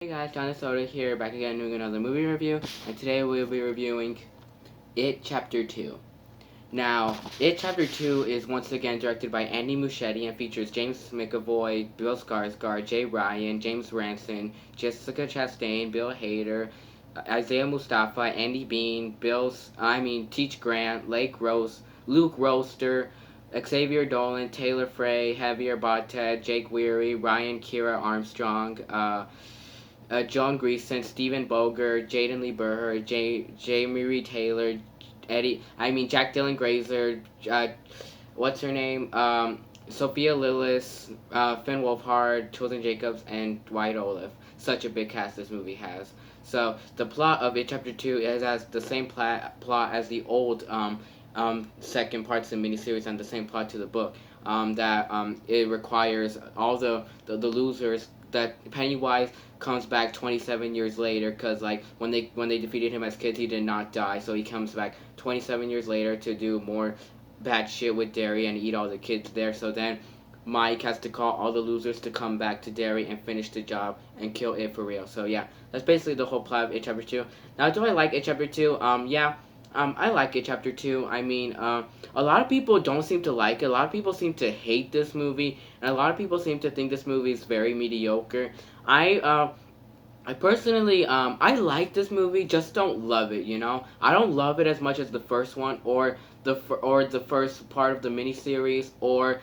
Hey guys, John Soda here, back again doing another movie review, and today we'll be reviewing It Chapter 2. Now, It Chapter 2 is once again directed by Andy Muschietti and features James McAvoy, Bill Skarsgård, Jay Ryan, James Ranson, Jessica Chastain, Bill Hader, Isaiah Mustafa, Andy Bean, Teach Grant, Luke Roster, Xavier Dolan, Taylor Frey, Javier Botet, Jake Weary, Ryan Kira Armstrong, John Greason, Stephen Boger, Jaden Lee Burher, Jamie Reed Taylor, Jack Dylan Grazer, what's her name? Sophia Lillis, Finn Wolfhard, Chosen Jacobs, and Dwight Olive. Such a big cast this movie has. So the plot of It Chapter 2 has the same plot as the old second parts of the miniseries and the same plot to the book. It requires all the losers that Pennywise comes back 27 years later because like when they defeated him as kids he did not die, so he comes back 27 years later to do more bad shit with Derry and eat all the kids there. So then Mike has to call all the losers to come back to Derry and finish the job and kill it for real. So yeah, that's basically the whole plot of It Chapter 2. Now, do I like It Chapter 2? I like It Chapter 2. A lot of people don't seem to like it. A lot of people seem to hate this movie, and a lot of people seem to think this movie is very mediocre. I uh, I personally, I like this movie, just don't love it. I don't love it as much as the first one, or the first part of the miniseries, or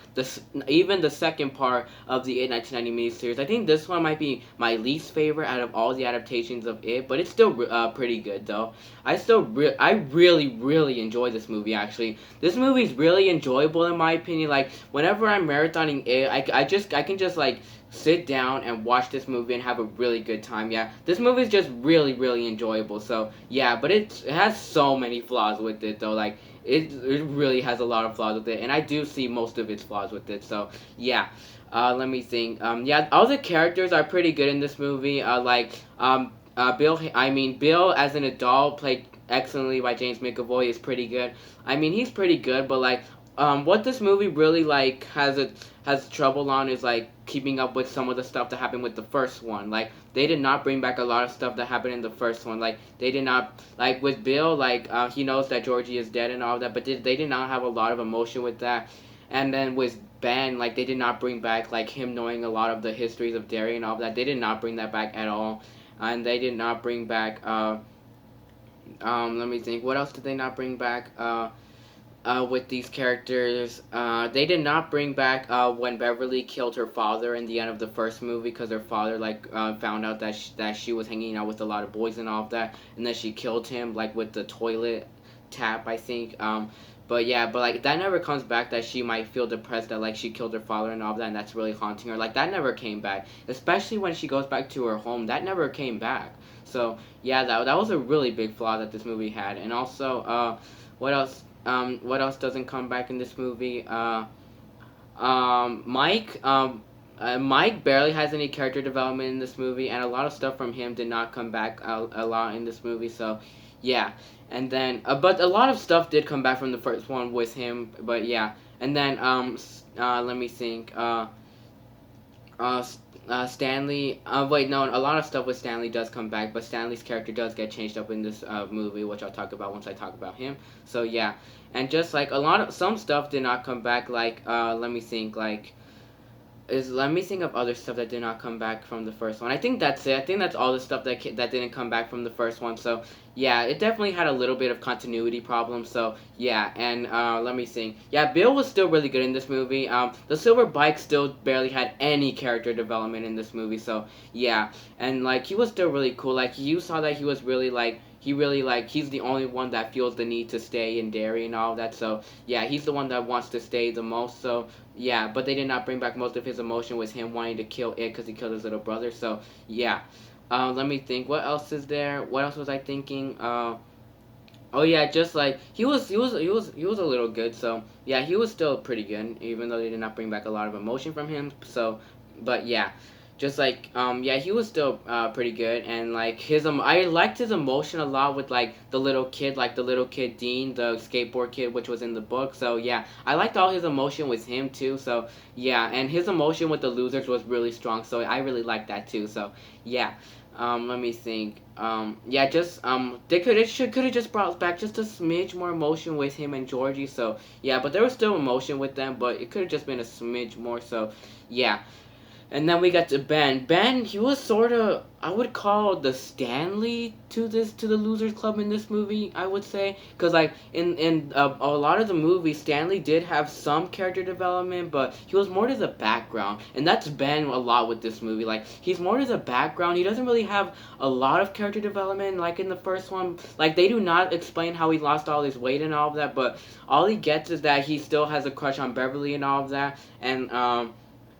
even the second part of the It 1990 miniseries. I think this one might be my least favorite out of all the adaptations of it, but it's still pretty good though. I really really enjoy this movie. Actually, this movie is really enjoyable in my opinion. Like whenever I'm marathoning it, I can just like sit down and watch this movie and have a really good time. Yeah, this movie is just really really enjoyable. So yeah, but it has so many flaws with it though. Like it really has a lot of flaws with it, and I do see most of its flaws with it. So yeah. Let me think. Yeah, all the characters are pretty good in this movie. Bill as an adult played excellently by James McAvoy is pretty good. He's pretty good, but like, what this movie really like has trouble on is like keeping up with some of the stuff that happened with the first one. Like they did not bring back a lot of stuff that happened in the first one. Like they did not like with Bill. Like he knows that Georgie is dead and all that, but they did not have a lot of emotion with that. And then with Ben, like they did not bring back like him knowing a lot of the histories of Derry and all that. They did not bring that back at all, and they did not bring back. Let me think. What else did they not bring back? With these characters. They did not bring back when Beverly killed her father in the end of the first movie because her father like found out that she was hanging out with a lot of boys and all of that, and then she killed him like with the toilet tap, I think. But yeah, but like that never comes back. That she might feel depressed that like she killed her father and all of that, and that's really haunting her. Like that never came back, especially when she goes back to her home. That never came back. So yeah, that was a really big flaw that this movie had, and also what else? What else doesn't come back in this movie? Mike. Mike barely has any character development in this movie, and a lot of stuff from him did not come back a lot in this movie. So, yeah, and then but a lot of stuff did come back from the first one with him. But yeah, and then let me think. Uh, Stanley. Wait, no. A lot of stuff with Stanley does come back, but Stanley's character does get changed up in this movie, which I'll talk about once I talk about him. So yeah, and just like a lot of some stuff did not come back. Like let me think. Let me think of other stuff that did not come back from the first one. I think that's it. I think that's all the stuff that didn't come back from the first one. So yeah, it definitely had a little bit of continuity problems. So yeah, and let me think. Yeah, Bill was still really good in this movie. The Silver Bike still barely had any character development in this movie. So yeah, and like he was still really cool. Like you saw that he was really like he's the only one that feels the need to stay in Derry and all that. So yeah, he's the one that wants to stay the most. So yeah, but they did not bring back most of his emotion with him wanting to kill it because he killed his little brother. So yeah, let me think. What else is there? What else was I thinking? Oh yeah, just like he was a little good. So yeah, he was still pretty good, even though they did not bring back a lot of emotion from him. So, but yeah, just like yeah, he was still pretty good, and like I liked his emotion a lot with like the little kid Dean, the skateboard kid, which was in the book. So yeah, I liked all his emotion with him too. So yeah, and his emotion with the losers was really strong. So I really liked that too. So yeah. Let me think. Yeah, just they could have just brought back just a smidge more emotion with him and Georgie. So yeah, but there was still emotion with them, but it could have just been a smidge more. So yeah, and then we got to Ben. Ben, he was sort of, I would call the Stanley to the Losers Club in this movie. I would say, because like in a lot of the movies, Stanley did have some character development, but he was more to the background, and that's Ben a lot with this movie. Like he's more to the background. He doesn't really have a lot of character development like in the first one. Like they do not explain how he lost all his weight and all of that, but all he gets is that he still has a crush on Beverly and all of that, and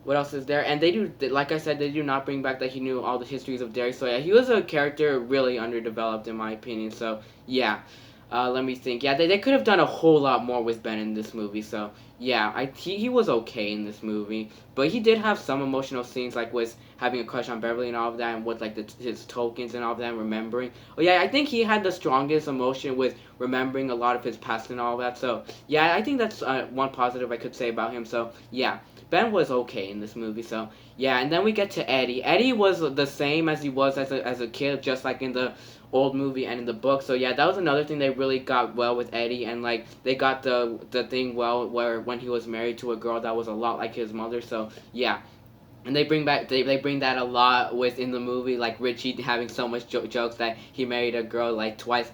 what else is there? And they do, like I said, they do not bring back that he knew all the histories of Derek. So yeah, he was a character really underdeveloped in my opinion. So yeah, let me think. Yeah, they could have done a whole lot more with Ben in this movie. So yeah, he was okay in this movie, but he did have some emotional scenes like with having a crush on Beverly and all of that, and with like his tokens and all of that, and remembering. Oh yeah, I think he had the strongest emotion with remembering a lot of his past and all of that. So yeah, I think that's one positive I could say about him. So yeah. Ben was okay in this movie, so yeah. And then we get to Eddie. Eddie was the same as he was as a kid, just like in the old movie and in the book. So yeah, that was another thing they really got well with Eddie, and like they got the thing well where when he was married to a girl that was a lot like his mother. So yeah. And they bring that a lot within the movie, like Richie having so much jokes that he married a girl like twice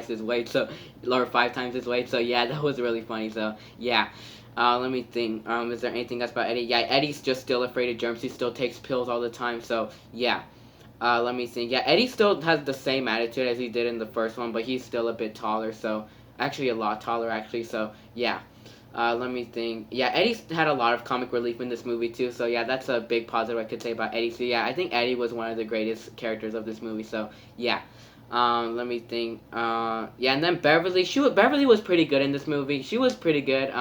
his weight, so or 5 times his weight. So yeah, that was really funny. So yeah, let me think. Is there anything else about Eddie? Yeah, Eddie's just still afraid of germs. He still takes pills all the time. So yeah. Let me think. Yeah, Eddie still has the same attitude as he did in the first one, but he's still a bit taller. So actually, a lot taller actually. So yeah. Let me think. Yeah, Eddie had a lot of comic relief in this movie too. So yeah, that's a big positive I could say about Eddie. So yeah, I think Eddie was one of the greatest characters of this movie. So yeah. Let me think. Yeah, and then Beverly. Beverly was pretty good in this movie. She was pretty good.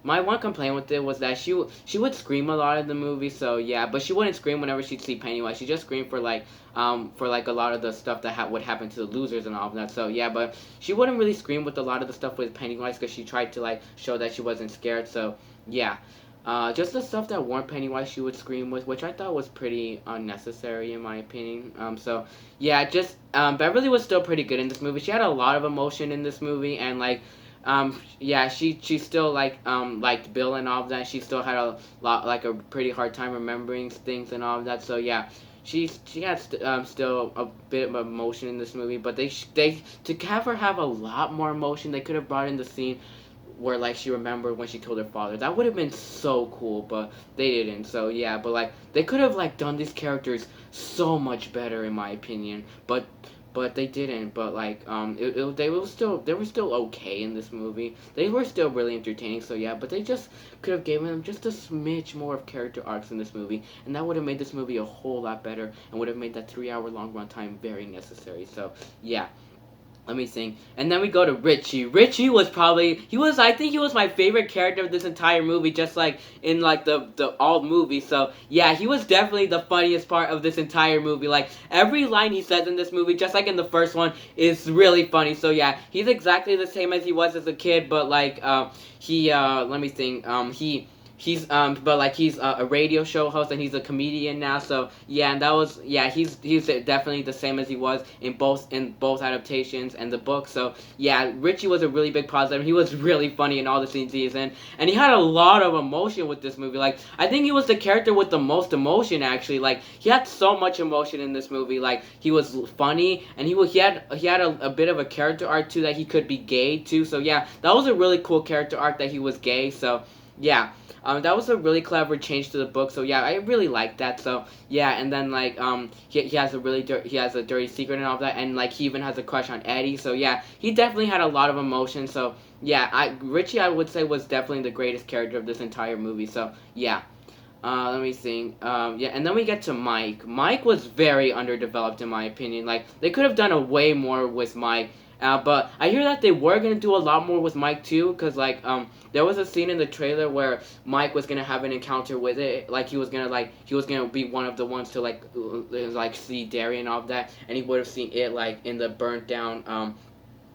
My one complaint with it was that she would scream a lot in the movie. So yeah, but she wouldn't scream whenever she'd see Pennywise. She just screamed for like a lot of the stuff that would happen to the losers and all of that. So yeah, but she wouldn't really scream with a lot of the stuff with Pennywise because she tried to like show that she wasn't scared. So yeah. Just the stuff that weren't Pennywise, she would scream with, which I thought was pretty unnecessary in my opinion. So yeah, just Beverly was still pretty good in this movie. She had a lot of emotion in this movie, and like, yeah, she still liked Bill and all of that. She still had a lot like a pretty hard time remembering things and all of that. So yeah. She had still a bit of emotion in this movie, but they to have her have a lot more emotion, they could have brought in the scene where like she remembered when she killed her father. That would have been so cool, but they didn't. So yeah, but like they could have like done these characters so much better in my opinion. But they didn't. But like they were still okay in this movie. They were still really entertaining. So yeah, but they just could have given them just a smidge more of character arcs in this movie, and that would have made this movie a whole lot better, and would have made that 3 hour long runtime very necessary. So yeah. Let me think. And then we go to Richie. Richie was probably I think he was my favorite character of this entire movie, just like in like the all movie. So yeah, he was definitely the funniest part of this entire movie. Like every line he says in this movie, just like in the first one, is really funny. So yeah, he's exactly the same as he was as a kid, but like let me think. But like he's a radio show host and he's a comedian now. So yeah, and that was he's definitely the same as he was in both adaptations and the book. So yeah, Richie was a really big positive. He was really funny in all the scenes he's in, and he had a lot of emotion with this movie. Like I think he was the character with the most emotion actually. Like he had so much emotion in this movie. Like he was funny, and he had a bit of a character arc too, that he could be gay too. So yeah, that was a really cool character arc that he was gay. So yeah. That was a really clever change to the book. So yeah, I really liked that. So yeah, and then like he has he has a dirty secret and all that, and like he even has a crush on Eddie. So yeah, he definitely had a lot of emotion. So yeah, Richie I would say was definitely the greatest character of this entire movie. So yeah. Let me think. Yeah, and then we get to Mike. Mike was very underdeveloped in my opinion. Like they could have done a way more with Mike. But I hear that they were gonna do a lot more with Mike too, cause like there was a scene in the trailer where Mike was gonna have an encounter with it, like he was gonna be one of the ones to like see Derry and all of that, and he would have seen it like in the burnt down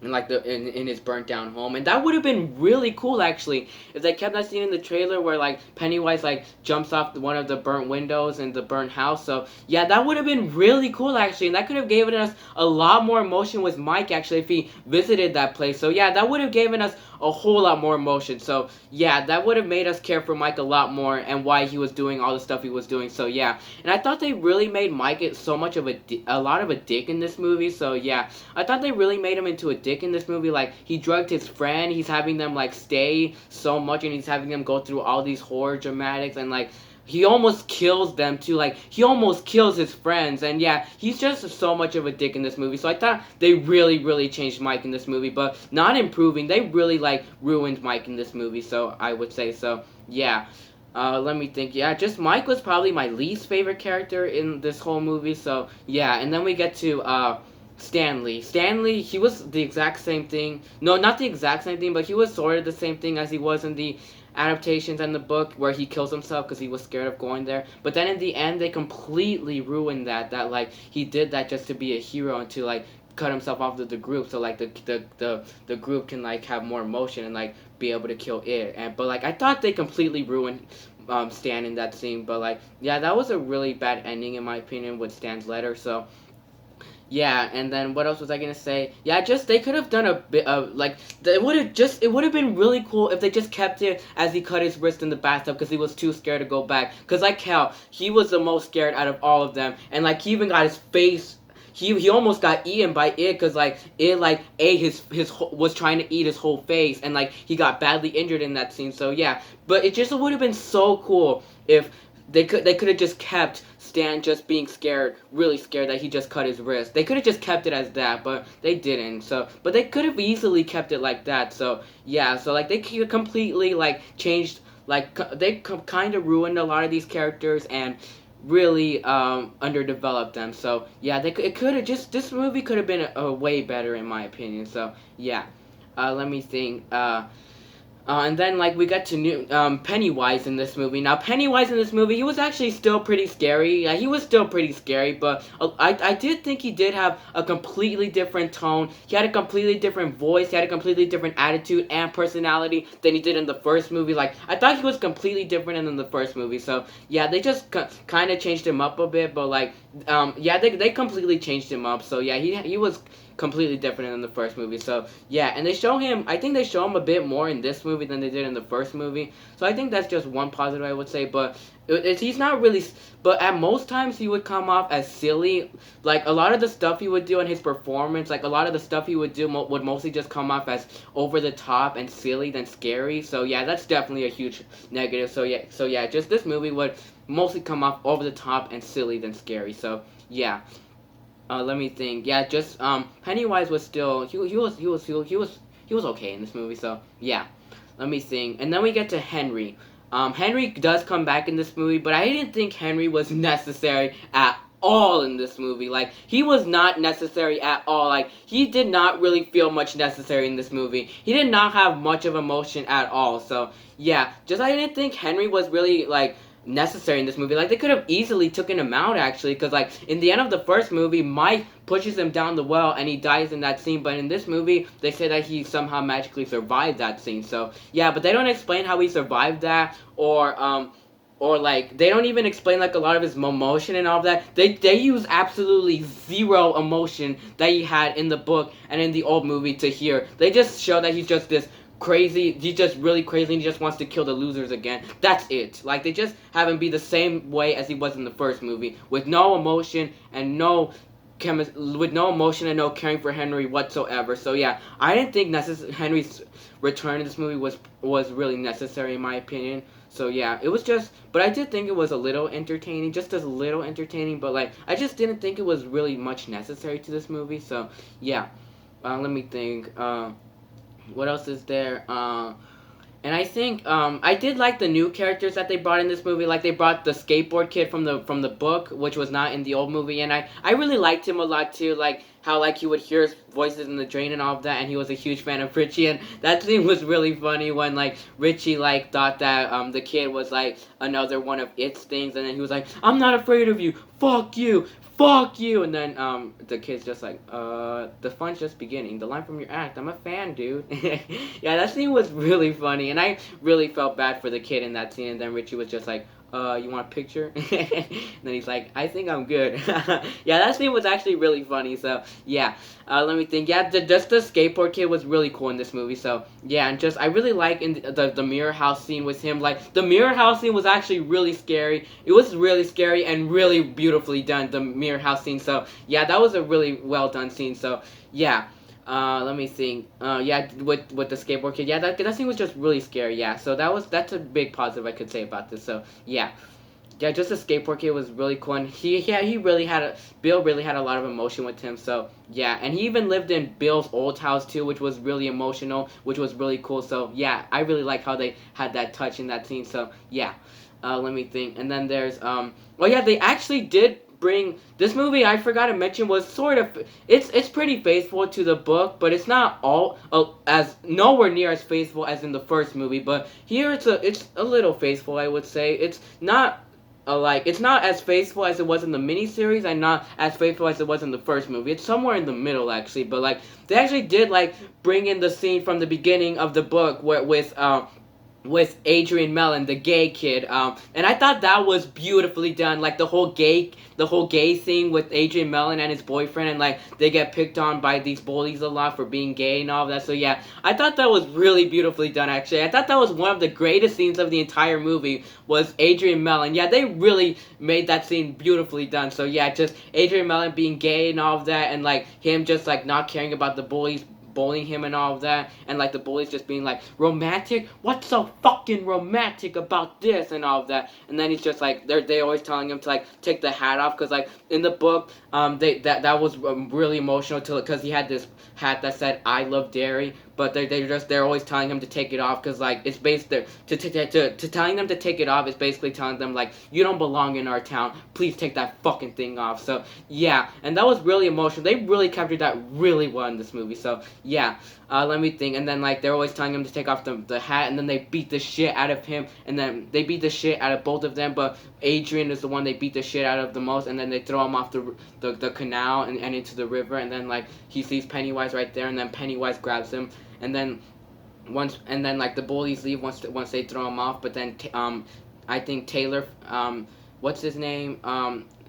in like in his burnt down home, and that would have been really cool actually if they kept that scene in the trailer where like Pennywise like jumps off one of the burnt windows in the burnt house. So yeah, that would have been really cool actually, and that could have given us a lot more emotion with Mike actually if he visited that place. So yeah, that would have given us a whole lot more emotion. So yeah, that would have made us care for Mike a lot more and why he was doing all the stuff he was doing. So yeah, and I thought they really made Mike so much of a lot of a dick in this movie. So yeah, I thought they really made him into a dick in this movie. Like he drugged his friend, he's having them like stay so much, and he's having them go through all these horror dramatics, and like he almost kills them too. Like he almost kills his friends, and yeah, he's just so much of a dick in this movie. So I thought they really changed Mike in this movie, but not improving. They really like ruined Mike in this movie. So I would say so. Yeah. Let me think. Yeah, just Mike was probably my least favorite character in this whole movie. So yeah, and then we get to Stanley. Stanley, he was the exact same thing. No, not the exact same thing, but he was sort of the same thing as he was in the adaptations and the book where he kills himself because he was scared of going there. But then in the end, they completely ruined that. That like he did that just to be a hero and to like cut himself off of the group so like the group can like have more emotion and like be able to kill it. And but like I thought they completely ruined Stan in that scene. But like yeah, that was a really bad ending in my opinion with Stan's letter. So yeah, and then what else was I gonna say? Yeah, just they could have done a bit of like it would have been really cool if they just kept it as he cut his wrist in the bathtub because he was too scared to go back. Cause like Cal, he was the most scared out of all of them, and like he even got his face. He almost got eaten by it because like it like ate was trying to eat his whole face, and like he got badly injured in that scene. So yeah, but it just would have been so cool if they could have just kept Stan just being scared, really scared that he just cut his wrist. They could have just kept it as that, but they didn't. So, but they could have easily kept it like that. So yeah, so like they completely like changed, like they kind of ruined a lot of these characters and really underdeveloped them. So yeah, it could have just this movie could have been a way better in my opinion. So yeah, let me think. And then, like, we got to new Pennywise in this movie. Now, Pennywise in this movie, he was actually still pretty scary. Yeah, he was still pretty scary, but I did think he did have a completely different tone. He had a completely different voice. He had a completely different attitude and personality than he did in the first movie. Like, I thought he was completely different than in the first movie. So, yeah, they just kind of changed him up a bit, but, like, yeah, they completely changed him up. So, yeah, he was completely different in the first movie. So yeah, and I think they show him a bit more in this movie than they did in the first movie. So I think that's just one positive I would say. But he's not really. But at most times he would come off as silly. Like a lot of the stuff he would do in his performance, like a lot of the stuff he would do would mostly just come off as over the top and silly than scary. So yeah, that's definitely a huge negative. So yeah, just this movie would mostly come off over the top and silly than scary. So yeah. Let me think. Yeah, just Pennywise was still he was okay in this movie. So yeah, let me think. And then we get to Henry. Henry does come back in this movie, but I didn't think Henry was necessary at all in this movie. Like he was not necessary at all. Like he did not really feel much necessary in this movie. He did not have much of emotion at all. So yeah, just I didn't think Henry was really like necessary in this movie. Like they could have easily taken him out actually, because like in the end of the first movie, Mike pushes him down the well and he dies in that scene. But in this movie, they say that he somehow magically survived that scene. So yeah, but they don't explain how he survived that, or like they don't even explain like a lot of his emotion and all of that. They use absolutely zero emotion that he had in the book and in the old movie to here. They just show that he's just this crazy, he's just really crazy and he just wants to kill the losers again. That's it. Like they just have him be the same way as he was in the first movie, with no emotion and no caring for Henry whatsoever. So yeah, I didn't think Henry's return in this movie was really necessary in my opinion. So yeah, it was just, but I did think it was a little entertaining, just a little entertaining, but like I just didn't think it was really much necessary to this movie. So yeah, let me think. What else is there? And I think I did like the new characters that they brought in this movie. Like they brought the skateboard kid from the book, which was not in the old movie, and I really liked him a lot too. Like how like he would hear his voices in the drain and all of that, and he was a huge fan of Richie, and that scene was really funny when like Richie like thought that the kid was like another one of its things, and then he was like, "I'm not afraid of you, fuck you." fuck you, and then the kid's just like, the fun's just beginning. The line from your act, I'm a fan, dude. Yeah, that scene was really funny, and I really felt bad for the kid in that scene. And then Richie was just like, you want a picture? And then he's like, I think I'm good. Yeah, that scene was actually really funny. So yeah, let me think. Yeah, just the skateboard kid was really cool in this movie. So yeah, and just I really like in the mirror house scene with him. Like the mirror house scene was actually really scary. It was really scary and really beautifully done. The mirror house scene. So yeah, that was a really well done scene. So yeah. Let me think. Yeah, with the skateboard kid. Yeah, that scene was just really scary. Yeah, so that's a big positive I could say about this. So yeah, yeah, just the skateboard kid was really cool, and he really had Bill really had a lot of emotion with him. So yeah, and he even lived in Bill's old house too, which was really emotional, which was really cool. So yeah, I really like how they had that touch in that scene. So yeah, let me think. And then there's well yeah, they actually did bring this movie. I forgot to mention was sort of it's pretty faithful to the book, but it's not all as nowhere near as faithful as in the first movie. But here it's a little faithful, I would say. It's not like it's not as faithful as it was in the miniseries, and not as faithful as it was in the first movie. It's somewhere in the middle actually, but like they actually did like bring in the scene from the beginning of the book where with Adrian Mellon, the gay kid, and I thought that was beautifully done. Like the whole gay thing with Adrian Mellon and his boyfriend, and like they get picked on by these bullies a lot for being gay and all that. So yeah, I thought that was really beautifully done. Actually, I thought that was one of the greatest scenes of the entire movie. Was Adrian Mellon? Yeah, they really made that scene beautifully done. So yeah, just Adrian Mellon being gay and all of that, and like him just like not caring about the bullies bullying him and all of that, and like the bullies just being like, romantic? What's so fucking romantic about this and all of that? And then he's just like, they always telling him to like take the hat off, because like in the book that was really emotional to because he had this hat that said I love dairy, but they're always telling him to take it off, because like it's based there to telling them to take it off is basically telling them like, you don't belong in our town, please take that fucking thing off. So yeah, and that was really emotional. They really captured that really well in this movie. So yeah, let me think. And then like they're always telling him to take off the hat, and then they beat the shit out of him, and then they beat the shit out of both of them, but Adrian is the one they beat the shit out of the most, and then they throw him off the canal and into the river, and then like he sees Pennywise right there, and then Pennywise grabs him, and then like the bullies leave once they throw him off, but then I think Taylor, what's his name,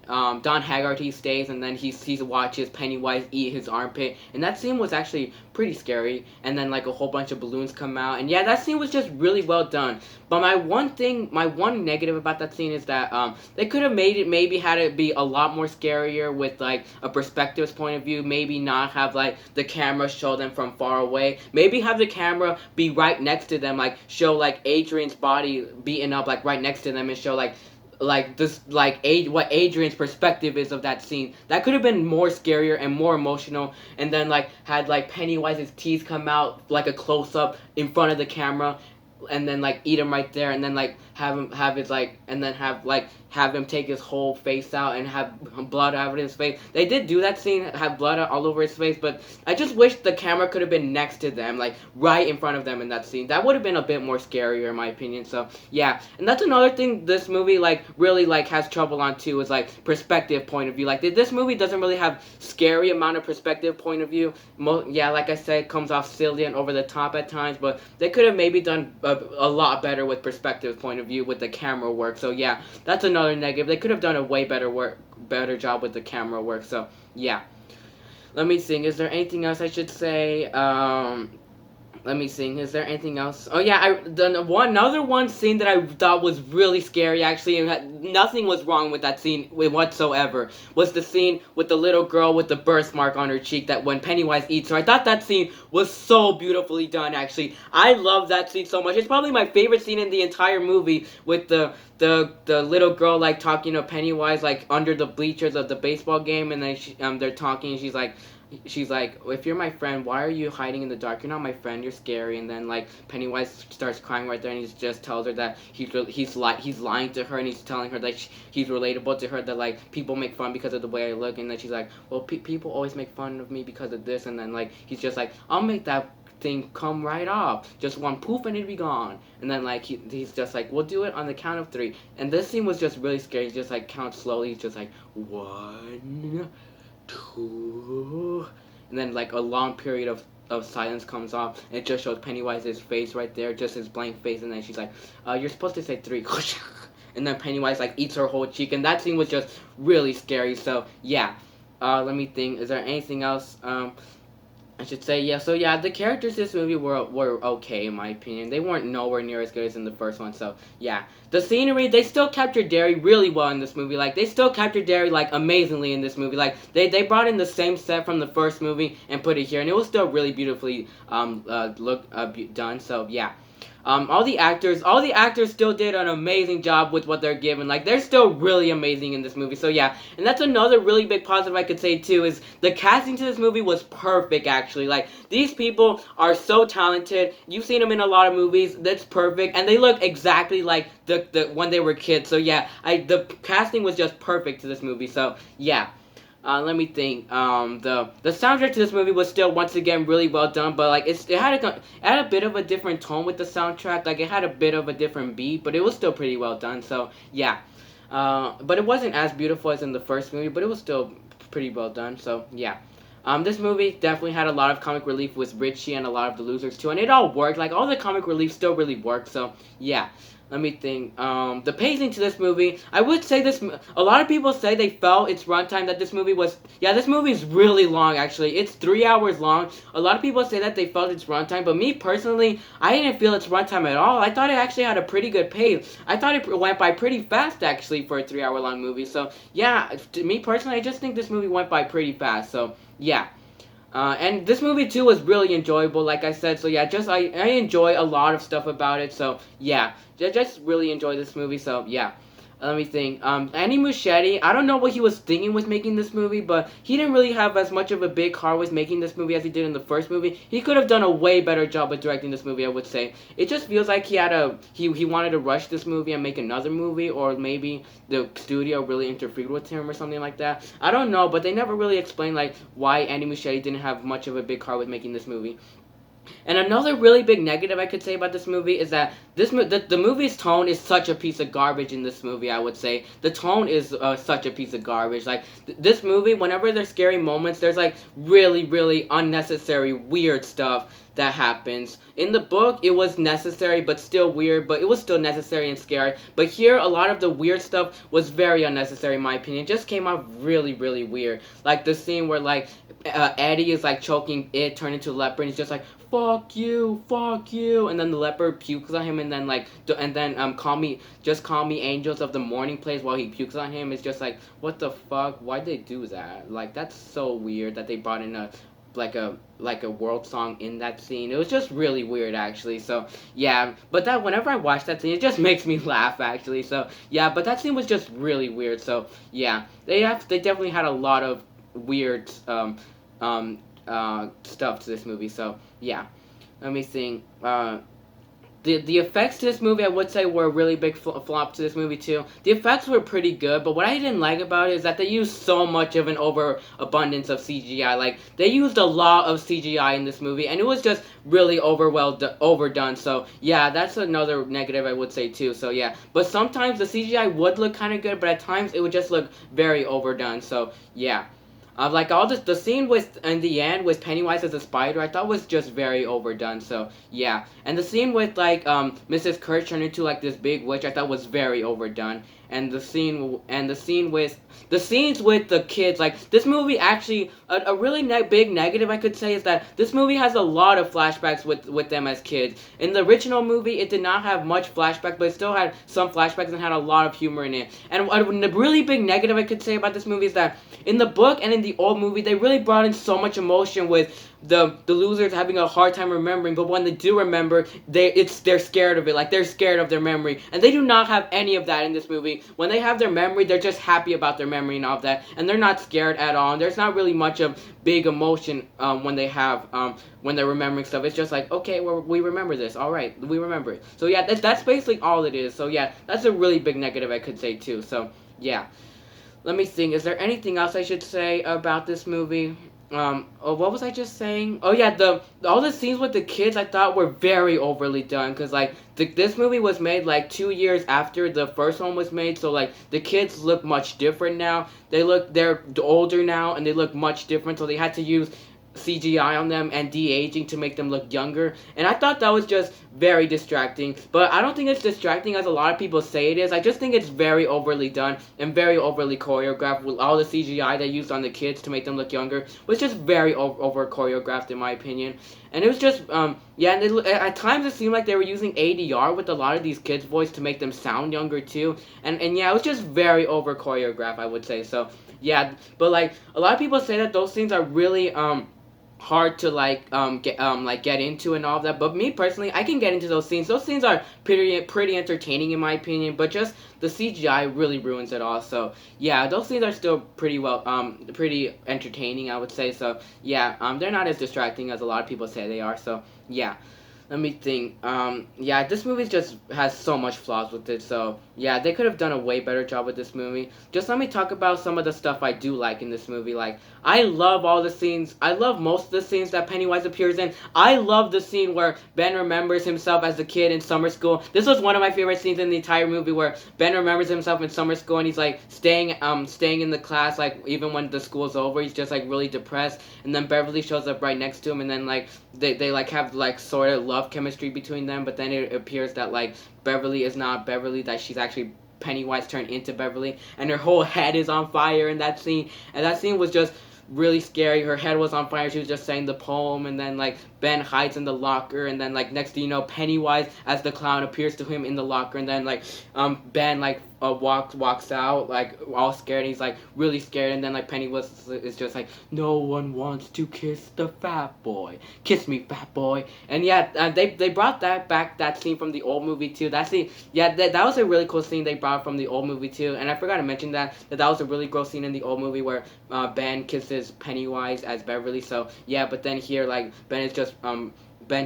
Don Haggerty stays, and then he watches Pennywise eat his armpit, and that scene was actually pretty scary. And then like a whole bunch of balloons come out, and yeah, that scene was just really well done. But my one negative about that scene is that they could have maybe had it be a lot more scarier with like a perspective's point of view. Maybe not have like the camera show them from far away. Maybe have the camera be right next to them, like show like Adrian's body beaten up like right next to them, and show like this what Adrian's perspective is of that scene. That could have been more scarier and more emotional, and then like had like Pennywise's teeth come out like a close up in front of the camera, and then like eat him right there, and then like have his like, and then have him take his whole face out and have blood out of his face. They did do that scene, have blood all over his face, but I just wish the camera could have been next to them, like right in front of them in that scene. That would have been a bit more scarier in my opinion. So yeah, and that's another thing this movie like really like has trouble on too, is like perspective point of view. Like this movie doesn't really have scary amount of perspective point of view. Yeah, like I said, it comes off silly and over the top at times, but they could have maybe done a lot better with perspective point of view with the camera work. So yeah, that's another negative. They could have done a way better job with the camera work. So yeah, let me think. Is there anything else I should say? Let me think. Is there anything else? Oh yeah, another one scene that I thought was really scary actually, and nothing was wrong with that scene whatsoever, was the scene with the little girl with the birthmark on her cheek that when Pennywise eats her. I thought that scene was so beautifully done actually. I love that scene so much. It's probably my favorite scene in the entire movie, with the little girl like talking to Pennywise like under the bleachers of the baseball game, and then they're talking, and she's like, if you're my friend, why are you hiding in the dark? You're not my friend, you're scary. And then like Pennywise starts crying right there, and he just tells her that he's lying to her, and he's telling her that he's relatable to her, that like people make fun because of the way I look. And then she's like, well, people always make fun of me because of this. And then like he's just like, I'll make that thing come right off. Just one poof and it'd be gone. And then like he's just like, we'll do it on the count of 3. And this scene was just really scary. He just like counts slowly. He's just like 1, 2, and then like a long period of silence comes off, and it just shows Pennywise's face right there, just his blank face, and then she's like, you're supposed to say 3. And then Pennywise like eats her whole cheek, and that scene was just really scary. So yeah, let me think. Is there anything else? I should say, yeah. So yeah, the characters in this movie were okay in my opinion. They weren't nowhere near as good as in the first one. So yeah, the scenery, they still captured Derry really well in this movie. Like they still captured Derry like amazingly in this movie. Like they brought in the same set from the first movie and put it here, and it was still really beautifully done. So yeah. All the actors still did an amazing job with what they're given. Like, they're still really amazing in this movie. So, yeah. And that's another really big positive I could say, too, is the casting to this movie was perfect, actually. Like, these people are so talented. You've seen them in a lot of movies. That's perfect. And they look exactly like the when they were kids. So, yeah. The casting was just perfect to this movie. So, yeah. Let me think. The soundtrack to this movie was still once again really well done, but like it had a bit of a different tone with the soundtrack. Like it had a bit of a different beat, but it was still pretty well done. So yeah, but it wasn't as beautiful as in the first movie, but it was still pretty well done. So yeah. This movie definitely had a lot of comic relief with Richie and a lot of the losers too, and it all worked. Like all the comic relief still really worked. So yeah. Let me think. The pacing to this movie, I would say this. A lot of people say they felt its runtime that this movie was. Yeah, this movie is really long. Actually, it's 3 hours long. A lot of people say that they felt its runtime, but me personally, I didn't feel its runtime at all. I thought it actually had a pretty good pace. I thought it went by pretty fast actually for a 3 hour long movie. So yeah, to me personally, I just think this movie went by pretty fast. So yeah. And this movie too was really enjoyable, like I said. So yeah, just I enjoy a lot of stuff about it. So yeah, just really enjoy this movie. So yeah, let me think. Andy Muschietti, I don't know what he was thinking with making this movie, but he didn't really have as much of a big heart with making this movie as he did in the first movie. He could have done a way better job with directing this movie, I would say. It just feels like he wanted to rush this movie and make another movie, or maybe the studio really interfered with him or something like that. I don't know, but they never really explained like why Andy Muschietti didn't have much of a big heart with making this movie. And another really big negative I could say about this movie is that the movie's tone is such a piece of garbage in this movie, I would say. The tone is such a piece of garbage. Like, this movie, whenever there's scary moments, there's, like, really, really unnecessary, weird stuff that happens. In the book, it was necessary, but still weird, but it was still necessary and scary. But here, a lot of the weird stuff was very unnecessary, in my opinion. It just came out really, really weird. Like, the scene where, like, Eddie is, like, choking it, turned into a leopard, and he's just like, fuck you, and then the leopard pukes on him, and then like, call me Angels of the Morning plays while he pukes on him. It's just like, what the fuck? Why'd they do that? Like, that's so weird that they brought in a world song in that scene. It was just really weird, actually. So yeah, but that whenever I watch that scene, it just makes me laugh, actually. So yeah, but that scene was just really weird. So yeah, they definitely had a lot of weird stuff to this movie. So yeah, let me think. The effects to this movie, I would say, were a really big flop to this movie too. The effects were pretty good, but what I didn't like about it is that they used so much of an overabundance of CGI. Like, they used a lot of CGI in this movie, and it was just really overdone. So yeah, that's another negative I would say too. So yeah, but sometimes the CGI would look kind of good, but at times it would just look very overdone. So yeah. Like all the scene with in the end with Pennywise as a spider, I thought was just very overdone. So yeah, and the scene with like Mrs. Kurtz turning into like this big witch, I thought was very overdone. And the scenes with the kids, like this movie actually a really big negative I could say is that this movie has a lot of flashbacks with them as kids. In the original movie, it did not have much flashback, but it still had some flashbacks and had a lot of humor in it. And a really big negative I could say about this movie is that in the book and in the old movie, they really brought in so much emotion with the losers having a hard time remembering, but when they do remember, they're scared of it. Like, they're scared of their memory, and they do not have any of that in this movie. When they have their memory, they're just happy about their memory and all of that, and they're not scared at all. And there's not really much of big emotion when they're remembering stuff. It's just like, okay, well, we remember this. All right, we remember it. So yeah, that's basically all it is. So yeah, that's a really big negative I could say too. So yeah, let me think. Is there anything else I should say about this movie? what was I just saying? Oh yeah, the all the scenes with the kids I thought were very overly done because like this movie was made like 2 years after the first one was made, so like the kids look much different now. They're older now and they look much different, so they had to use CGI on them and de-aging to make them look younger. And I thought that was just very distracting. But I don't think it's distracting as a lot of people say it is. I just think it's very overly done and very overly choreographed with all the CGI they used on the kids to make them look younger. It was just very over choreographed in my opinion. And it was just yeah, and at times it seemed like they were using ADR with a lot of these kids' voice to make them sound younger too. And yeah, it was just very over choreographed, I would say. So yeah, but like a lot of people say that those scenes are really hard to get into and all of that, but me personally I can get into those scenes. Those scenes are pretty entertaining in my opinion, but just the CGI really ruins it all. So yeah, those scenes are still pretty entertaining, I would say. So yeah, they're not as distracting as a lot of people say they are. So yeah, let me think. Yeah, this movie just has so much flaws with it. So yeah, they could have done a way better job with this movie. Just let me talk about some of the stuff I do like in this movie. Like I love all the scenes. I love most of the scenes that Pennywise appears in. I love the scene where Ben remembers himself as a kid in summer school. This was one of my favorite scenes in the entire movie, where Ben remembers himself in summer school and he's like staying in the class, like even when the school's over, he's just like really depressed. And then Beverly shows up right next to him, and then like they like have like sort of love chemistry between them, but then it appears that like Beverly is not Beverly, that she's actually Pennywise turned into Beverly, and her whole head is on fire in that scene. And that scene was just really scary. Her head was on fire. She was just saying the poem, and then like Ben hides in the locker, and then like next thing you know, Pennywise as the clown appears to him in the locker, and then like Ben like walks out like all scared, and he's like really scared, and then like Pennywise is just like, no one wants to kiss the fat boy, kiss me fat boy. And yeah, they brought that back, that scene from the old movie too. That scene, yeah, that was a really cool scene they brought from the old movie too. And I forgot to mention that was a really gross scene in the old movie where Ben kisses Pennywise as Beverly. So yeah, but then here like Ben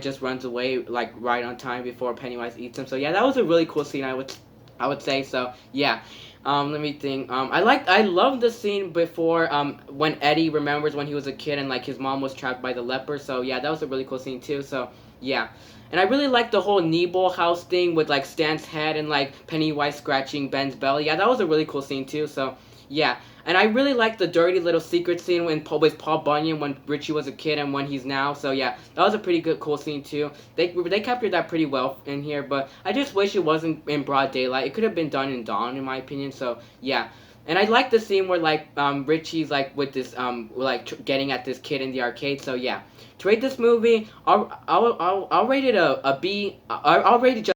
just runs away like right on time before Pennywise eats him. So yeah, that was a really cool scene, I would say. So yeah. Let me think. I love the scene before when Eddie remembers when he was a kid and like his mom was trapped by the leper. So yeah, that was a really cool scene too. So yeah. And I really like the whole Kneeball house thing with like Stan's head and like Pennywise scratching Ben's belly. Yeah, that was a really cool scene too. So yeah. And I really like the dirty little secret scene with Paul Bunyan when Richie was a kid and when he's now. So yeah, that was a pretty good, cool scene too. They captured that pretty well in here, but I just wish it wasn't in broad daylight. It could have been done in dawn, in my opinion. So yeah. And I like the scene where like Richie's like with this getting at this kid in the arcade. So yeah, to rate this movie, I'll rate it a B. I'll rate it just